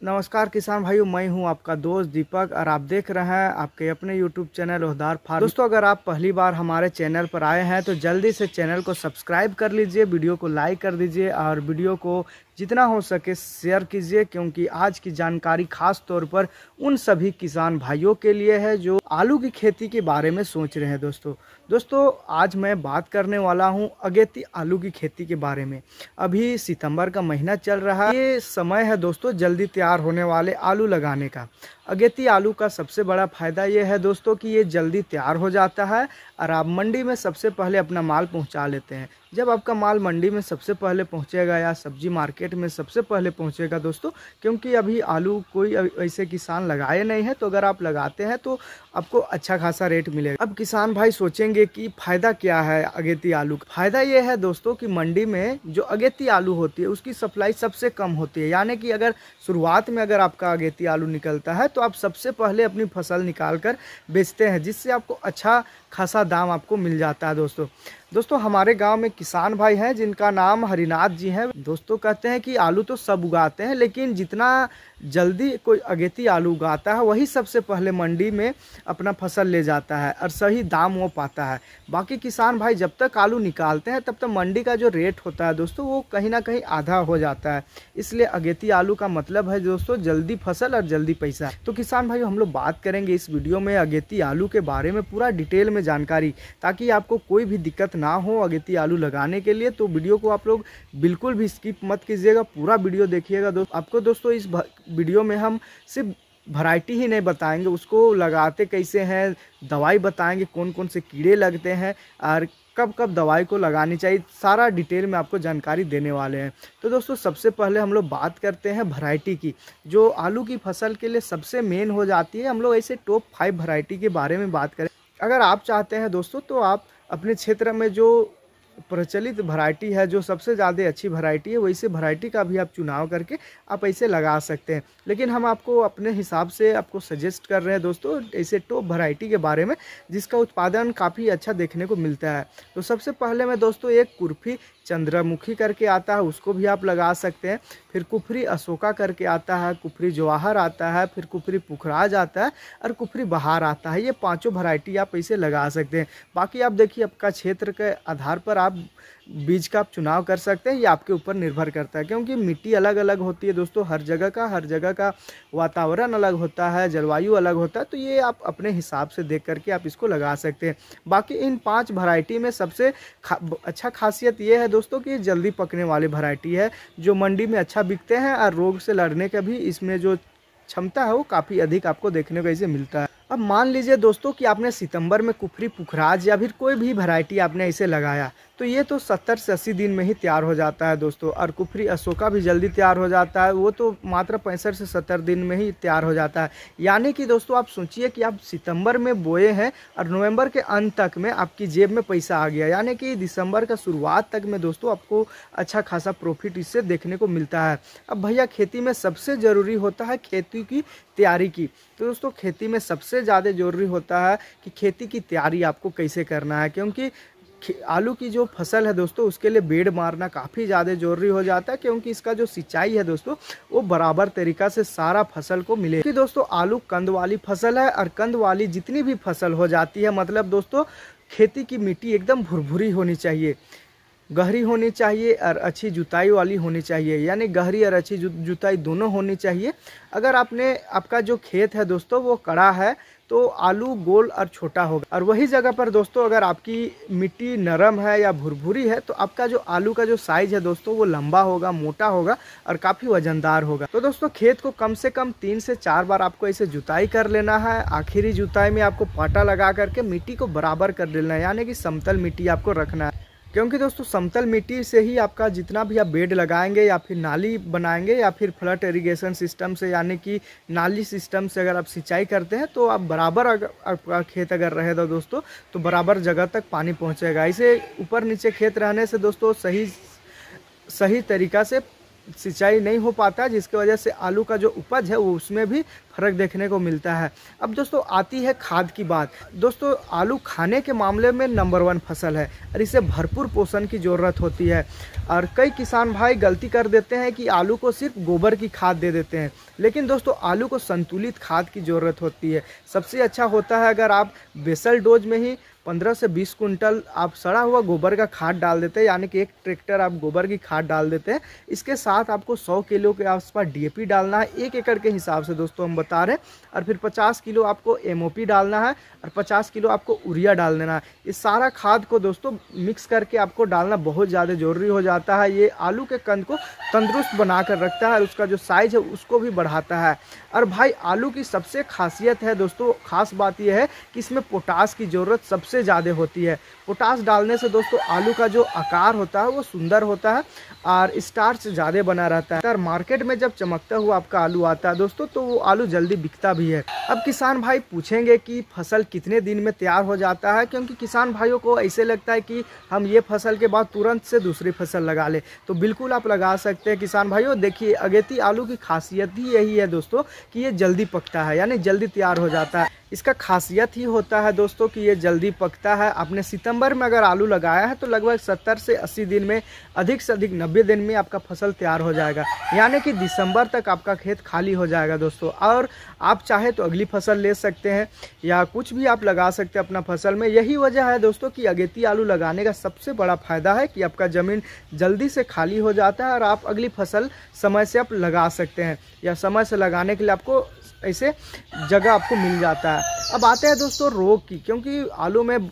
नमस्कार किसान भाइयों, मैं हूं आपका दोस्त दीपक और आप देख रहे हैं आपके अपने यूट्यूब चैनल ओहदार फार्म। दोस्तों, अगर आप पहली बार हमारे चैनल पर आए हैं तो जल्दी से चैनल को सब्सक्राइब कर लीजिए, वीडियो को लाइक कर दीजिए और वीडियो को जितना हो सके शेयर कीजिए, क्योंकि आज की जानकारी खास तौर पर उन सभी किसान भाइयों के लिए है जो आलू की खेती के बारे में सोच रहे हैं। दोस्तों आज मैं बात करने वाला हूं अगेती आलू की खेती के बारे में। अभी सितंबर का महीना चल रहा है, ये समय है दोस्तों जल्दी तैयार होने वाले आलू लगाने का। अगेती आलू का सबसे बड़ा फायदा ये है दोस्तों कि ये जल्दी तैयार हो जाता है और आप मंडी में सबसे पहले अपना माल पहुंचा लेते हैं। जब आपका माल मंडी में सबसे पहले पहुंचेगा या सब्जी मार्केट में सबसे पहले पहुंचेगा दोस्तों, क्योंकि अभी आलू कोई ऐसे किसान लगाए नहीं है, तो अगर आप लगाते हैं तो आपको अच्छा खासा रेट मिलेगा। अब किसान भाई सोचेंगे कि फायदा क्या है अगेती आलू का। फायदा ये है दोस्तों कि मंडी में जो अगेती आलू होती है उसकी सप्लाई सबसे कम होती है, यानी कि अगर शुरुआत में अगर आपका अगेती आलू निकलता है तो आप सबसे पहले अपनी फसल निकाल कर बेचते हैं, जिससे आपको अच्छा खासा दाम आपको मिल जाता है। दोस्तों हमारे गांव में किसान भाई हैं जिनका नाम हरिनाथ जी हैं। दोस्तों कहते हैं कि आलू तो सब उगाते हैं, लेकिन जितना जल्दी कोई अगेती आलू उगाता है वही सबसे पहले मंडी में अपना फसल ले जाता है और सही दाम वो पाता है। बाकी किसान भाई जब तक आलू निकालते हैं तब तक मंडी का जो रेट होता है दोस्तों वो कहीं ना कहीं आधा हो जाता है। इसलिए अगेती आलू का मतलब है दोस्तों जल्दी फसल और जल्दी पैसा। तो किसान भाई हम लोग बात करेंगे इस वीडियो में अगेती आलू के बारे में पूरा डिटेल में जानकारी, ताकि आपको कोई भी दिक्कत ना हो अगेती आलू लगाने के लिए। तो वीडियो को आप लोग बिल्कुल भी स्किप मत कीजिएगा, पूरा वीडियो देखिएगा। आपको दोस्तों इस वीडियो में हम सिर्फ वैरायटी ही नहीं बताएंगे, उसको लगाते कैसे हैं, दवाई बताएंगे कौन कौन से कीड़े लगते हैं और कब कब दवाई को लगानी चाहिए, सारा डिटेल में आपको जानकारी देने वाले हैं। तो दोस्तों सबसे पहले हम लोग बात करते हैं वैरायटी की, जो आलू की फसल के लिए सबसे मेन हो जाती है। हम लोग ऐसे टॉप 5 वैरायटी के बारे में बात करें। अगर आप चाहते हैं दोस्तों तो आप अपने क्षेत्र में जो प्रचलित वैरायटी है, जो सबसे ज़्यादा अच्छी वैरायटी है, वैसे वैरायटी का भी आप चुनाव करके आप ऐसे लगा सकते हैं। लेकिन हम आपको अपने हिसाब से आपको सजेस्ट कर रहे हैं दोस्तों ऐसे टॉप वैरायटी के बारे में जिसका उत्पादन काफ़ी अच्छा देखने को मिलता है। तो सबसे पहले मैं दोस्तों एक कुर्फी चंद्रमुखी करके आता है, उसको भी आप लगा सकते हैं। फिर कुफरी अशोका करके आता है, कुफरी जवाहर आता है, फिर कुफरी पुखराज आता है और कुफरी बहार आता है। ये पांचों वैरायटी आप ऐसे लगा सकते हैं। बाकी आप देखिए आपका क्षेत्र के आधार पर आप बीज का आप चुनाव कर सकते हैं, ये आपके ऊपर निर्भर करता है, क्योंकि मिट्टी अलग अलग होती है दोस्तों। हर जगह का वातावरण अलग होता है, जलवायु अलग होता है, तो ये आप अपने हिसाब से देख करके आप इसको लगा सकते हैं। बाकी इन 5 वैरायटी में सबसे अच्छा खासियत ये है दोस्तों कि जल्दी पकने वाली वैरायटी है, जो मंडी में अच्छा बिकते हैं और रोग से लड़ने का भी इसमें जो क्षमता है वो काफ़ी अधिक आपको देखने को ऐसे मिलता है। अब मान लीजिए दोस्तों कि आपने सितंबर में कुफरी पुखराज या फिर कोई भी वैरायटी आपने इसे लगाया, तो ये तो 70 से 80 दिन में ही तैयार हो जाता है दोस्तों। और कुफरी अशोका भी जल्दी तैयार हो जाता है, वो तो मात्र 65 से 70 दिन में ही तैयार हो जाता है। यानी कि दोस्तों आप सोचिए कि आप सितंबर में बोए हैं और नवंबर के अंत तक में आपकी जेब में पैसा आ गया, यानी कि दिसंबर का शुरुआत तक में दोस्तों आपको अच्छा खासा प्रॉफिट इससे देखने को मिलता है। अब भैया खेती में सबसे ज़रूरी होता है खेती की तैयारी की। तो दोस्तों खेती में सबसे ज़्यादा ज़रूरी होता है कि खेती की तैयारी आपको कैसे करना है, क्योंकि आलू की जो फसल है दोस्तों उसके लिए बेड मारना काफ़ी ज़्यादा ज़रूरी हो जाता है, क्योंकि इसका जो सिंचाई है दोस्तों वो बराबर तरीक़ा से सारा फसल को मिले। क्योंकि दोस्तों आलू कंद वाली फसल है और कंद वाली जितनी भी फसल हो जाती है, मतलब दोस्तों खेती की मिट्टी एकदम भुरभुरी होनी चाहिए, गहरी होनी चाहिए और अच्छी जुताई वाली होनी चाहिए, यानी गहरी और अच्छी जुताई दोनों होनी चाहिए। अगर आपका जो खेत है दोस्तों वो कड़ा है तो आलू गोल और छोटा होगा, और वही जगह पर दोस्तों अगर आपकी मिट्टी नरम है या भुरभुरी है तो आपका जो आलू का जो साइज है दोस्तों वो लंबा होगा, मोटा होगा और काफ़ी वजनदार होगा। तो दोस्तों खेत को कम से कम 3 से 4 बार आपको ऐसे जुताई कर लेना है। आखिरी जुताई में आपको पाटा लगा करके मिट्टी को बराबर कर लेना है, यानी कि समतल मिट्टी आपको रखना है, क्योंकि दोस्तों समतल मिट्टी से ही आपका जितना भी आप बेड लगाएंगे या फिर नाली बनाएंगे या फिर फ्लड इरिगेशन सिस्टम से, यानी कि नाली सिस्टम से अगर आप सिंचाई करते हैं तो आप बराबर अगर आपका खेत अगर रहे दोस्तों तो बराबर जगह तक पानी पहुंचेगा। इसे ऊपर नीचे खेत रहने से दोस्तों सही तरीक़ा से सिंचाई नहीं हो पाता है, जिसकी वजह से आलू का जो उपज है वो उसमें भी फर्क देखने को मिलता है। अब दोस्तों आती है खाद की बात। दोस्तों आलू खाने के मामले में नंबर 1 फसल है और इसे भरपूर पोषण की ज़रूरत होती है। और कई किसान भाई गलती कर देते हैं कि आलू को सिर्फ गोबर की खाद दे देते हैं, लेकिन दोस्तों आलू को संतुलित खाद की ज़रूरत होती है। सबसे अच्छा होता है अगर आप बेसल डोज में ही 15 से 20 कुंटल आप सड़ा हुआ गोबर का खाद डाल देते हैं, यानी कि 1 ट्रैक्टर आप गोबर की खाद डाल देते हैं। इसके साथ आपको 100 किलो के आसपास डीएपी डालना है 1 एकड़ के हिसाब से दोस्तों हम बता रहे हैं, और फिर 50 किलो आपको एमओपी डालना है और 50 किलो आपको यूरिया डाल देना है। इस सारा खाद को दोस्तों मिक्स करके आपको डालना बहुत ज़्यादा ज़रूरी हो जाता है। ये आलू के कंद को तंदुरुस्त बना कर रखता है और उसका जो साइज है उसको भी बढ़ाता है। और भाई आलू की सबसे खासियत है दोस्तों, खास बात यह है कि इसमें पोटास की ज़रूरत सबसे ज़्यादा होती है। पोटास डालने से दोस्तों आलू का जो आकार होता है वो सुंदर होता है और स्टार्च ज़्यादा बना रहता है। और मार्केट में जब चमकता हुआ आपका आलू आता है दोस्तों, तो वो आलू जल्दी बिकता भी है। अब किसान भाई पूछेंगे कि फसल कितने दिन में तैयार हो जाता है, क्योंकि किसान भाइयों को ऐसे लगता है कि हम ये फसल के बाद तुरंत से दूसरी फसल लगा ले, तो बिल्कुल आप लगा सकते हैं किसान भाइयों। देखिए अगेती आलू की खासियत ही यही है दोस्तों कि ये जल्दी पकता है, यानी जल्दी तैयार हो जाता है। इसका खासियत ही होता है दोस्तों कि ये जल्दी पकता है। आपने सितंबर में अगर आलू लगाया है तो लगभग 70 से 80 दिन में, अधिक से अधिक 90 दिन में आपका फसल तैयार हो जाएगा, यानी कि दिसंबर तक आपका खेत खाली हो जाएगा दोस्तों। और आप चाहे तो अगली फसल ले सकते हैं या कुछ भी आप लगा सकते हैं अपना फसल में। यही वजह है दोस्तों कि अगेती आलू लगाने का सबसे बड़ा फायदा है कि आपका ज़मीन जल्दी से खाली हो जाता है और आप अगली फसल समय से आप लगा सकते हैं, या समय से लगाने के लिए आपको ऐसे जगह आपको मिल जाता है। अब आते हैं दोस्तों रोग की, क्योंकि आलू में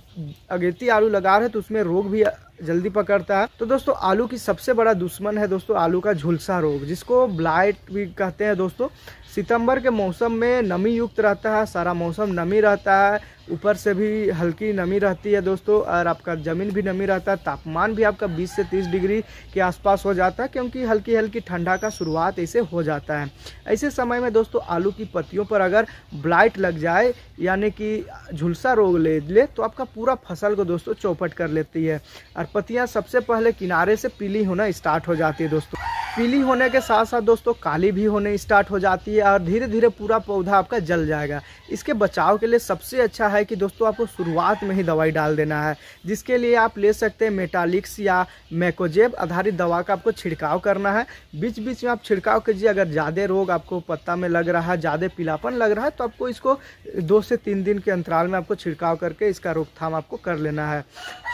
अगेती आलू लगा रहे हैं तो उसमें रोग भी जल्दी पकड़ता है। तो दोस्तों आलू की सबसे बड़ा दुश्मन है दोस्तों आलू का झुलसा रोग, जिसको ब्लाइट भी कहते हैं दोस्तों। सितंबर के मौसम में नमी युक्त रहता है, सारा मौसम नमी रहता है, ऊपर से भी हल्की नमी रहती है दोस्तों, और आपका ज़मीन भी नमी रहता है। तापमान भी आपका 20 से 30 डिग्री के आसपास हो जाता है, क्योंकि हल्की हल्की ठंडा का शुरुआत ऐसे हो जाता है। ऐसे समय में दोस्तों आलू की पत्तियों पर अगर ब्लाइट लग जाए, यानी कि झुलसा रोग ले तो आपका पूरा फसल को दोस्तों चौपट कर लेती है और पत्तियां सबसे पहले किनारे से पीली होना स्टार्ट हो जाती है दोस्तों। पीली होने के साथ साथ दोस्तों काली भी होने स्टार्ट हो जाती है और धीरे धीरे पूरा पौधा आपका जल जाएगा। इसके बचाव के लिए सबसे अच्छा है कि दोस्तों आपको शुरुआत में ही दवाई डाल देना है, जिसके लिए आप ले सकते हैं मेटालिक्स या मैकोजेब आधारित दवा का आपको छिड़काव करना है। बीच बीच में आप छिड़काव कीजिए। अगर ज़्यादा रोग आपको पत्ता में लग रहा है, ज़्यादा पीलापन लग रहा है, तो आपको इसको 2 से 3 दिन के अंतराल में आपको छिड़काव करके इसका रोकथाम आपको कर लेना है।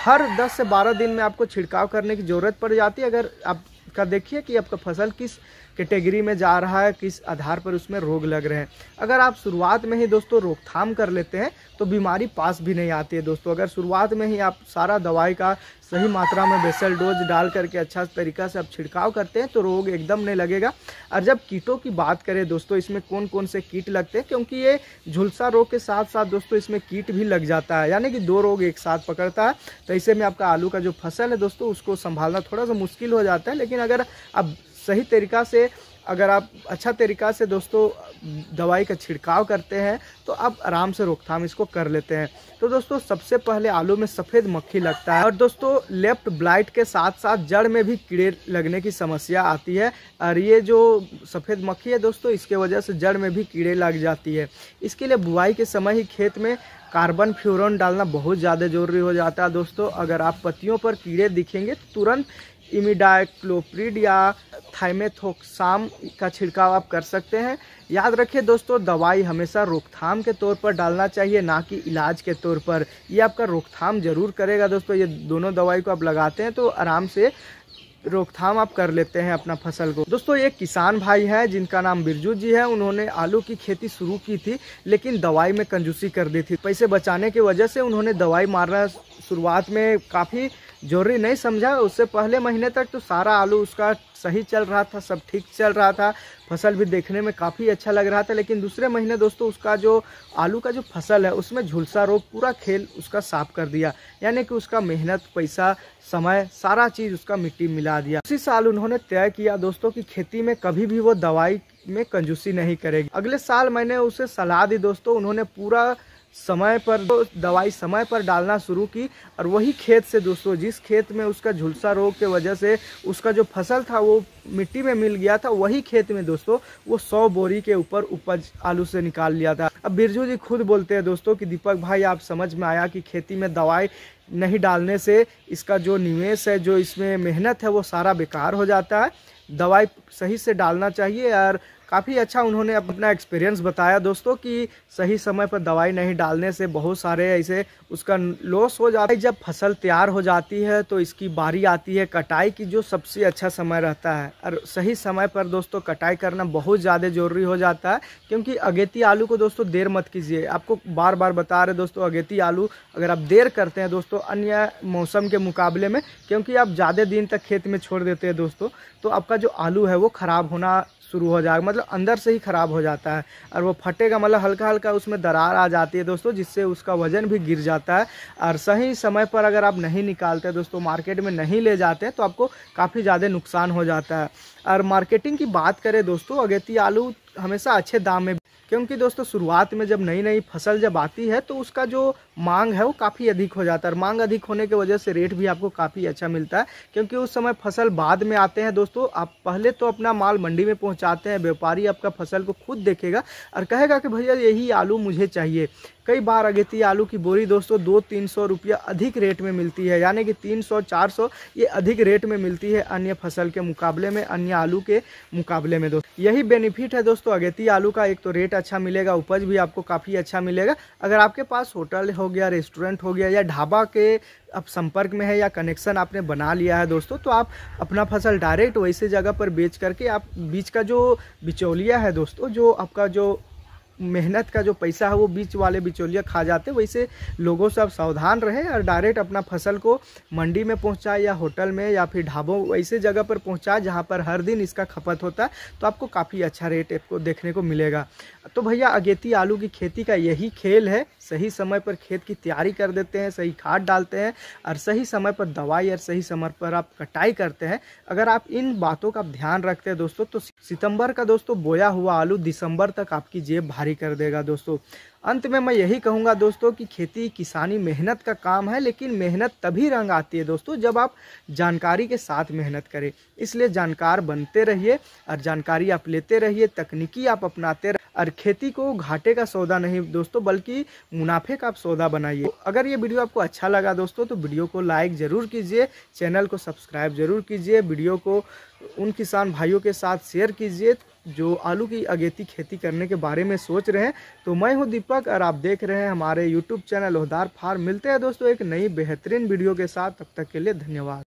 हर 10 से 12 दिन में आपको छिड़काव करने की ज़रूरत पड़ जाती है। अगर आप का देखिए कि आपका फसल किस कैटेगरी में जा रहा है, किस आधार पर उसमें रोग लग रहे हैं। अगर आप शुरुआत में ही दोस्तों रोकथाम कर लेते हैं तो बीमारी पास भी नहीं आती है दोस्तों। अगर शुरुआत में ही आप सारा दवाई का सही मात्रा में बेसल डोज डाल करके अच्छा तरीक़ा से आप छिड़काव करते हैं तो रोग एकदम नहीं लगेगा। और जब कीटों की बात करें दोस्तों, इसमें कौन कौन से कीट लगते हैं, क्योंकि ये झुलसा रोग के साथ साथ दोस्तों इसमें कीट भी लग जाता है, यानी कि 2 रोग एक साथ पकड़ता है। तो ऐसे में आपका आलू का जो फसल है दोस्तों उसको संभालना थोड़ा सा मुश्किल हो जाता है। लेकिन अगर आप सही तरीक़ा से, अगर आप अच्छा तरीक़ा से दोस्तों दवाई का छिड़काव करते हैं तो आप आराम से रोकथाम इसको कर लेते हैं। तो दोस्तों सबसे पहले आलू में सफ़ेद मक्खी लगता है और दोस्तों लेफ्ट ब्लाइट के साथ साथ जड़ में भी कीड़े लगने की समस्या आती है। और ये जो सफ़ेद मक्खी है दोस्तों, इसके वजह से जड़ में भी कीड़े लग जाती है। इसके लिए बुआई के समय ही खेत में कार्बन फ्यूरन डालना बहुत ज़्यादा ज़रूरी हो जाता है दोस्तों। अगर आप पत्तियों पर कीड़े दिखेंगे तो तुरंत इमिडाक्लोप्रिड या थाइमेथोक्साम का छिड़काव आप कर सकते हैं। याद रखिए दोस्तों, दवाई हमेशा रोकथाम के तौर पर डालना चाहिए, ना कि इलाज के तौर पर। ये आपका रोकथाम जरूर करेगा दोस्तों। ये दोनों दवाई को आप लगाते हैं तो आराम से रोकथाम आप कर लेते हैं अपना फसल को। दोस्तों एक किसान भाई हैं जिनका नाम बिरजू जी है। उन्होंने आलू की खेती शुरू की थी, लेकिन दवाई में कंजूसी कर दी थी। पैसे बचाने की वजह से उन्होंने दवाई मारना शुरुआत में काफ़ी जरूरी नहीं समझा। उससे पहले महीने तक तो सारा आलू उसका सही चल रहा था, सब ठीक चल रहा था, फसल भी देखने में काफ़ी अच्छा लग रहा था। लेकिन दूसरे महीने दोस्तों उसका जो आलू का जो फसल है उसमें झुलसा रोग पूरा खेल उसका साफ कर दिया, यानी कि उसका मेहनत, पैसा, समय, सारा चीज़ उसका मिट्टी मिला दिया। उसी साल उन्होंने तय किया दोस्तों कि खेती में कभी भी वो दवाई में कंजूसी नहीं करेगी। अगले साल मैंने उसे सलाह दी दोस्तों। उन्होंने पूरा समय पर दवाई समय पर डालना शुरू की और वही खेत से दोस्तों, जिस खेत में उसका झुलसा रोग के वजह से उसका जो फसल था वो मिट्टी में मिल गया था, वही खेत में दोस्तों वो 100 बोरी के ऊपर उपज आलू से निकाल लिया था। अब बिरजू जी खुद बोलते हैं दोस्तों कि दीपक भाई आप समझ में आया कि खेती में दवाई नहीं डालने से इसका जो निवेश है, जो इसमें मेहनत है, वो सारा बेकार हो जाता है। दवाई सही से डालना चाहिए। और काफ़ी अच्छा उन्होंने अपना एक्सपीरियंस बताया दोस्तों कि सही समय पर दवाई नहीं डालने से बहुत सारे ऐसे उसका लॉस हो जाता है। जब फसल तैयार हो जाती है तो इसकी बारी आती है कटाई की, जो सबसे अच्छा समय रहता है। और सही समय पर दोस्तों कटाई करना बहुत ज़्यादा ज़रूरी हो जाता है, क्योंकि अगेती आलू को दोस्तों देर मत कीजिए। आपको बार बार बता रहे दोस्तों, अगेती आलू अगर आप देर करते हैं दोस्तों अन्य मौसम के मुकाबले में, क्योंकि आप ज़्यादा दिन तक खेत में छोड़ देते हैं दोस्तों, तो आपका जो आलू है वो ख़राब होना शुरू हो जाएगा, मतलब अंदर से ही ख़राब हो जाता है और वो फटेगा, मतलब हल्का हल्का उसमें दरार आ जाती है दोस्तों, जिससे उसका वज़न भी गिर जाता है। और सही समय पर अगर आप नहीं निकालते दोस्तों, मार्केट में नहीं ले जाते तो आपको काफ़ी ज़्यादा नुकसान हो जाता है। और मार्केटिंग की बात करें दोस्तों, अगेती आलू हमेशा अच्छे दाम में, क्योंकि दोस्तों शुरुआत में जब नई नई फसल जब आती है तो उसका जो मांग है वो काफ़ी अधिक हो जाता है। और मांग अधिक होने की वजह से रेट भी आपको काफ़ी अच्छा मिलता है, क्योंकि उस समय फसल बाद में आते हैं दोस्तों। आप पहले तो अपना माल मंडी में पहुंचाते हैं, व्यापारी आपका फसल को खुद देखेगा और कहेगा कि भैया यही आलू मुझे चाहिए। कई बार अगेती आलू की बोरी दोस्तों 200-300 रुपया अधिक रेट में मिलती है, यानी कि 300-400 ये अधिक रेट में मिलती है अन्य फसल के मुकाबले में, अन्य आलू के मुकाबले में दोस्तों। यही बेनिफिट है दोस्तों अगेती आलू का, एक तो रेट अच्छा मिलेगा, उपज भी आपको काफ़ी अच्छा मिलेगा। अगर आपके पास होटल हो गया, रेस्टोरेंट हो गया या ढाबा के आप संपर्क में है या कनेक्शन आपने बना लिया है दोस्तों, तो आप अपना फसल डायरेक्ट वैसे जगह पर बेच करके आप बीच का जो बिचौलिया है दोस्तों, जो आपका जो मेहनत का जो पैसा है वो बीच वाले बिचौलिया खा जाते। वैसे लोगों से आप सावधान रहें और डायरेक्ट अपना फसल को मंडी में पहुंचाए या होटल में या फिर ढाबों वैसे जगह पर पहुंचाए जहां पर हर दिन इसका खपत होता है, तो आपको काफ़ी अच्छा रेट आपको देखने को मिलेगा। तो भैया अगेती आलू की खेती का यही खेल है, सही समय पर खेत की तैयारी कर देते हैं, सही खाद डालते हैं और सही समय पर दवाई और सही समय पर आप कटाई करते हैं। अगर आप इन बातों का ध्यान रखते हैं दोस्तों, तो सितंबर का दोस्तों बोया हुआ आलू दिसंबर तक आपकी जेब भारी कर देगा दोस्तों। अंत में मैं यही कहूँगा दोस्तों कि खेती किसानी मेहनत का काम है, लेकिन मेहनत तभी रंग आती है दोस्तों जब आप जानकारी के साथ मेहनत करें। इसलिए जानकार बनते रहिए और जानकारी आप लेते रहिए, तकनीकी आप अपनाते रहिए और खेती को घाटे का सौदा नहीं दोस्तों, बल्कि मुनाफे का आप सौदा बनाइए। अगर ये वीडियो आपको अच्छा लगा दोस्तों तो वीडियो को लाइक ज़रूर कीजिए, चैनल को सब्सक्राइब ज़रूर कीजिए, वीडियो को उन किसान भाइयों के साथ शेयर कीजिए जो आलू की अगेती खेती करने के बारे में सोच रहे हैं। तो मैं हूं दीपक और आप देख रहे हैं हमारे YouTube चैनल ओहदार फार्म। मिलते हैं दोस्तों एक नई बेहतरीन वीडियो के साथ, तब तक के लिए धन्यवाद।